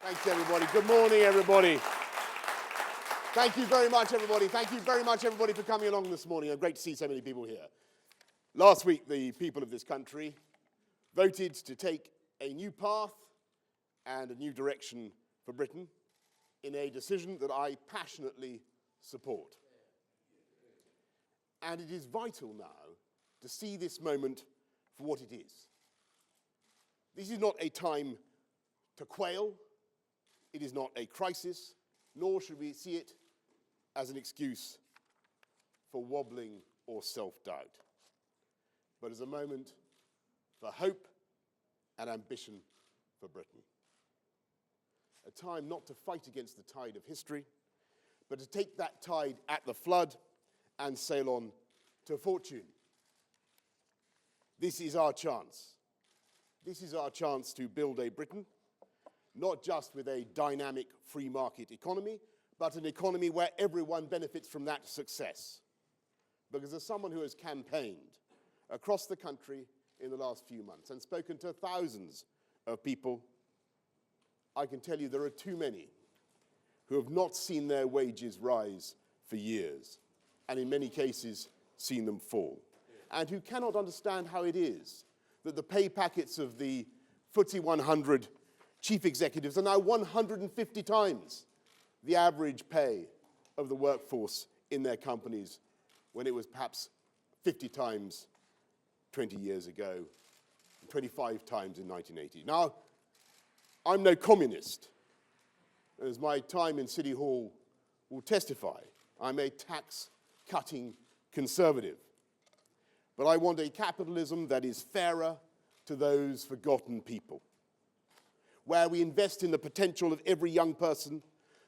Thanks, everybody. Good morning, everybody. Thank you very much, everybody. Thank you very much, everybody, for coming along this morning. It's great to see so many people here. Last week, the people of this country voted to take a new path and a new direction for Britain in a decision that I passionately support. And it is vital now to see this moment for what it is. This is not a time to quail. It is not a crisis, nor should we see it as an excuse for wobbling or self-doubt, but as a moment for hope and ambition for Britain. A time not to fight against the tide of history, but to take that tide at the flood and sail on to fortune. This is our chance. This is our chance to build a Britain, not just with a dynamic free market economy, but an economy where everyone benefits from that success. Because as someone who has campaigned across the country in the last few months and spoken to thousands of people, I can tell you there are too many who have not seen their wages rise for years, and in many cases seen them fall, and who cannot understand how it is that the pay packets of the FTSE 100 chief executives are now 150 times the average pay of the workforce in their companies when it was perhaps 50 times 20 years ago, 25 times in 1980. Now, I'm no communist. As my time in City Hall will testify, I'm a tax-cutting conservative. But I want a capitalism that is fairer to those forgotten people, where we invest in the potential of every young person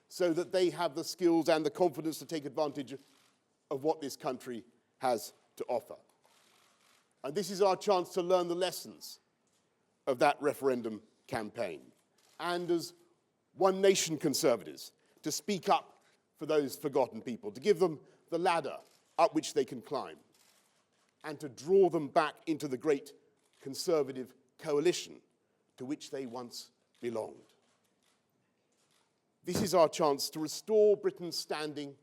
so that they have the skills and the confidence to take advantage of what this country has to offer. And this is our chance to learn the lessons of that referendum campaign. And as One Nation conservatives, to speak up for those forgotten people, to give them the ladder up which they can climb, and to draw them back into the great conservative coalition to which they once belonged. This is our chance to restore Britain's standing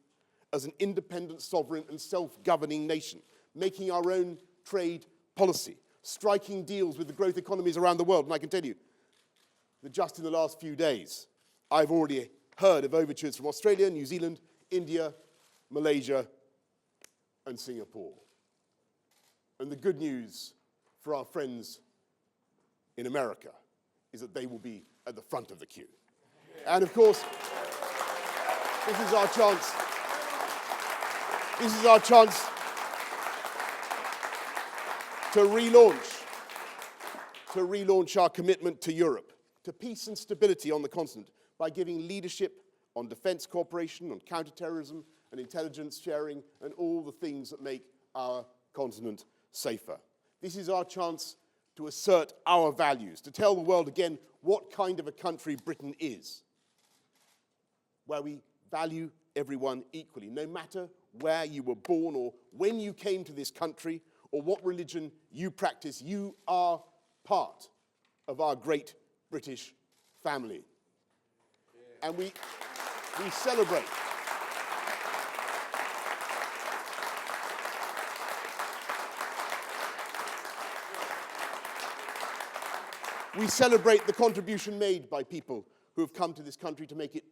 as an independent, sovereign and self-governing nation, making our own trade policy, striking deals with the growth economies around the world. And I can tell you that just in the last few days, I've already heard of overtures from Australia, New Zealand, India, Malaysia and Singapore. And the good news for our friends in America is that they will be at the front of the queue. And of course, this is our chance. This is our chance to relaunch our commitment to Europe, to peace and stability on the continent by giving leadership on defense cooperation, on counterterrorism and intelligence sharing and all the things that make our continent safer. This is our chance to assert our values, to tell the world again what kind of a country Britain is, where we value everyone equally, no matter where you were born or when you came to this country or what religion you practice. You are part of our great British family. And we celebrate. We celebrate the contribution made by people who have come to this country to make it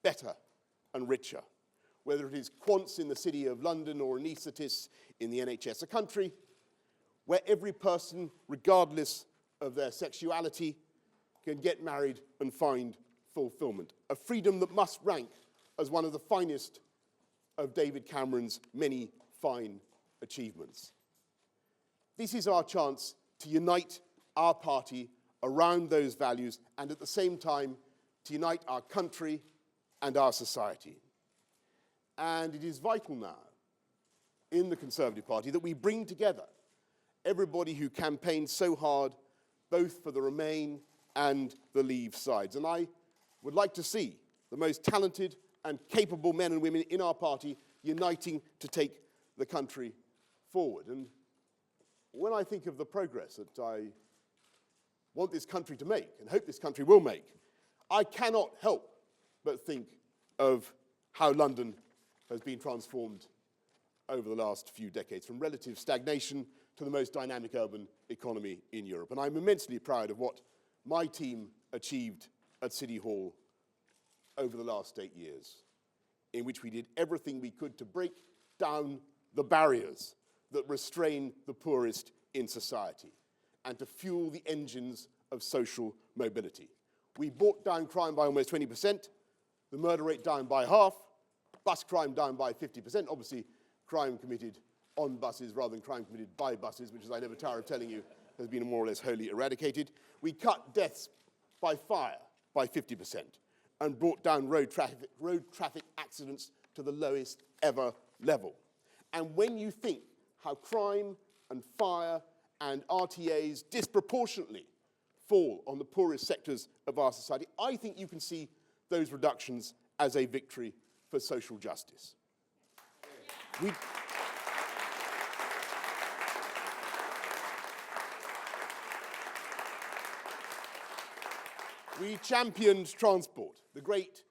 better and richer, whether it is quants in the City of London or anaesthetists in the NHS, a country where every person, regardless of their sexuality, can get married and find fulfillment, a freedom that must rank as one of the finest of David Cameron's many fine achievements. This is our chance to unite our party around those values and at the same time to unite our country and our society. And it is vital now in the Conservative Party that we bring together everybody who campaigned so hard both for the Remain and the Leave sides. And I would like to see the most talented and capable men and women in our party uniting to take the country forward. And when I think of the progress that I want this country to make and hope this country will make, I cannot help but think of how London has been transformed over the last few decades, from relative stagnation to the most dynamic urban economy in Europe. And I'm immensely proud of what my team achieved at City Hall over the last 8 years, in which we did everything we could to break down the barriers that restrain the poorest in society and to fuel the engines of social mobility. We brought down crime by almost 20%, the murder rate down by half, bus crime down by 50%, obviously crime committed on buses rather than crime committed by buses, which, as I never tire of telling you, has been more or less wholly eradicated. We cut deaths by fire by 50% and brought down road traffic accidents to the lowest ever level. And when you think how crime and fire and RTAs disproportionately fall on the poorest sectors of our society, I think you can see those reductions as a victory for social justice. We championed transport, the great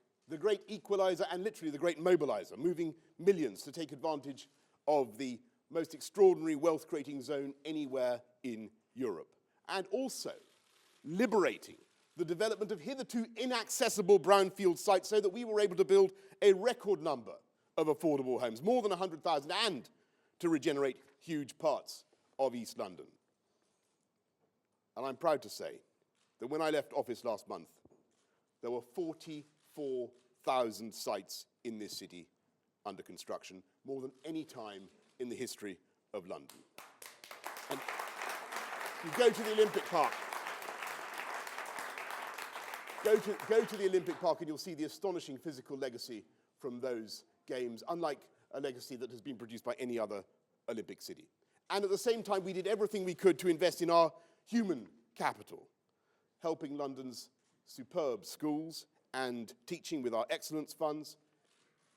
equalizer and literally the great mobilizer, moving millions to take advantage of the most extraordinary wealth-creating zone anywhere in Europe, and also liberating the development of hitherto inaccessible brownfield sites so that we were able to build a record number of affordable homes, more than 100,000, and to regenerate huge parts of East London. And I'm proud to say that when I left office last month, there were 44,000 sites in this city under construction, more than any time in the history of London. And you go to the Olympic Park. Go to the Olympic Park and you'll see the astonishing physical legacy from those games, unlike a legacy that has been produced by any other Olympic city. And at the same time, we did everything we could to invest in our human capital, helping London's superb schools and teaching with our excellence funds,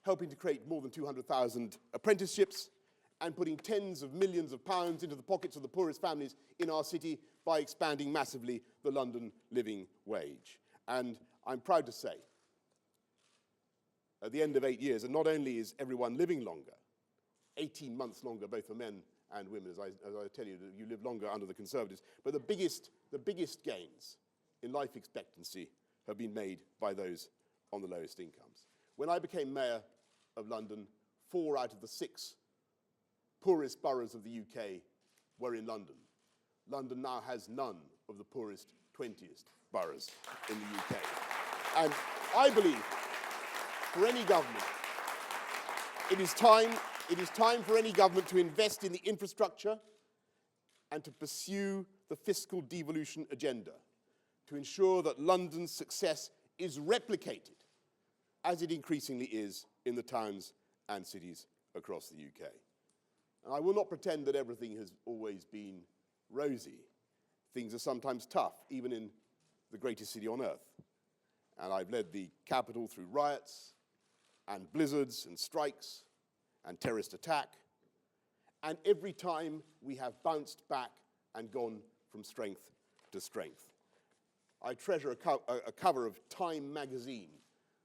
helping to create more than 200,000 apprenticeships, and putting tens of millions of pounds into the pockets of the poorest families in our city by expanding massively the London living wage. And I'm proud to say, at the end of 8 years, and not only is everyone living longer, 18 months longer, both for men and women, as I tell you, you live longer under the Conservatives, but the biggest gains in life expectancy have been made by those on the lowest incomes. When I became mayor of London, 4 out of the 6 poorest boroughs of the UK were in London. London now has none of the poorest 20th boroughs in the UK. And I believe for any government, it is time for any government to invest in the infrastructure and to pursue the fiscal devolution agenda to ensure that London's success is replicated, as it increasingly is in the towns and cities across the UK. And I will not pretend that everything has always been rosy. Things are sometimes tough, even in the greatest city on earth. And I've led the capital through riots and blizzards and strikes and terrorist attack. And every time we have bounced back and gone from strength to strength. I treasure a cover of Time magazine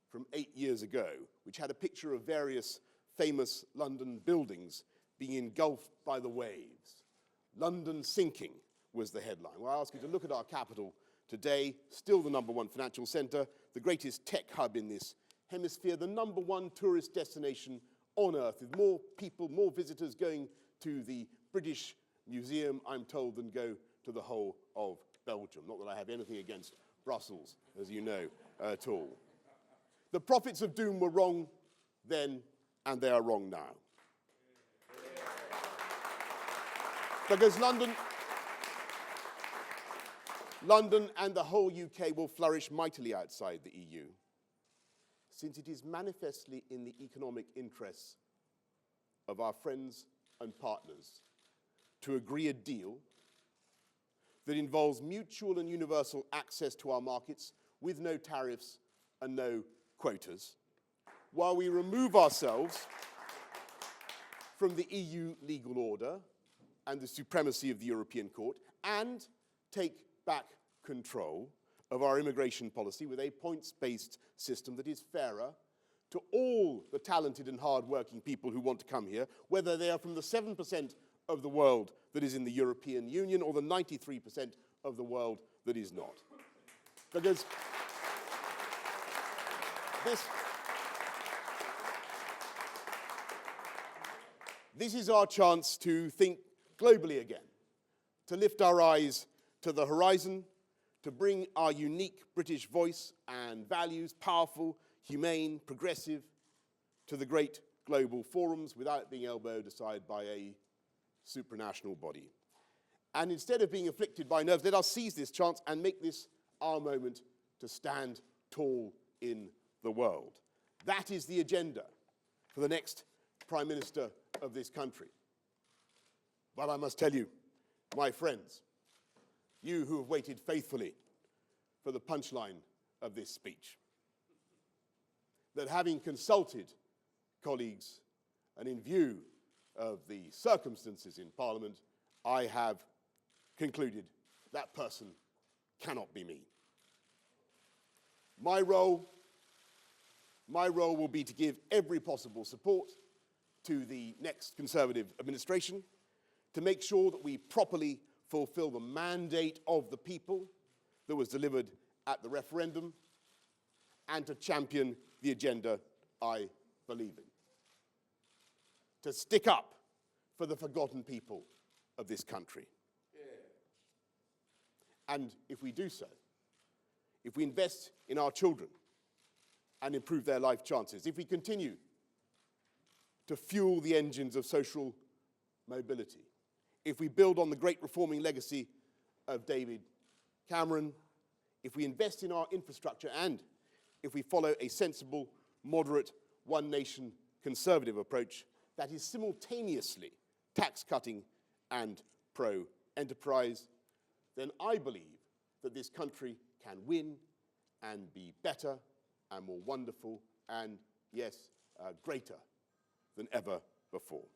from 8 years ago, which had a picture of various famous London buildings being engulfed by the waves. London sinking was the headline. Well, I ask you to look at our capital today, still the #1 financial centre, the greatest tech hub in this hemisphere, the #1 tourist destination on earth, with more people, more visitors going to the British Museum, I'm told, than go to the whole of Belgium. Not that I have anything against Brussels, as you know, at all. The prophets of doom were wrong then, and they are wrong now. Because London and the whole UK will flourish mightily outside the EU, since it is manifestly in the economic interests of our friends and partners to agree a deal that involves mutual and universal access to our markets with no tariffs and no quotas, while we remove ourselves from the EU legal order and the supremacy of the European Court, and take back control of our immigration policy with a points-based system that is fairer to all the talented and hard-working people who want to come here, whether they are from the 7% of the world that is in the European Union or the 93% of the world that is not. Because this is our chance to think globally again, to lift our eyes to the horizon, to bring our unique British voice and values, powerful, humane, progressive, to the great global forums without being elbowed aside by a supranational body. And instead of being afflicted by nerves, let us seize this chance and make this our moment to stand tall in the world. That is the agenda for the next Prime Minister of this country. But I must tell you, my friends, you who have waited faithfully for the punchline of this speech, that having consulted colleagues and in view of the circumstances in Parliament, I have concluded that person cannot be me. My role will be to give every possible support to the next Conservative administration to make sure that we properly fulfill the mandate of the people that was delivered at the referendum and to champion the agenda I believe in. To stick up for the forgotten people of this country. Yeah. And if we do so, if we invest in our children and improve their life chances, if we continue to fuel the engines of social mobility, if we build on the great reforming legacy of David Cameron, if we invest in our infrastructure, and if we follow a sensible, moderate, one-nation conservative approach that is simultaneously tax-cutting and pro-enterprise, then I believe that this country can win and be better and more wonderful and, yes, greater than ever before.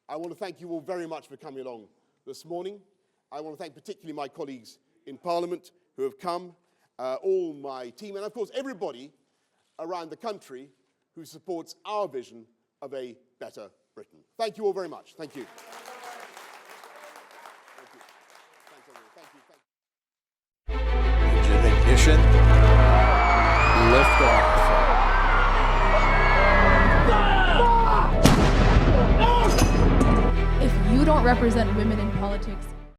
I want to thank you all very much for coming along this morning. I want to thank particularly my colleagues in Parliament who have come, all my team, and of course everybody around the country who supports our vision of a better Britain. Thank you all very much. Thank you. Thank you. Thanks, everyone. Thank you. Engine ignition. Lift off. If you don't represent women in politics,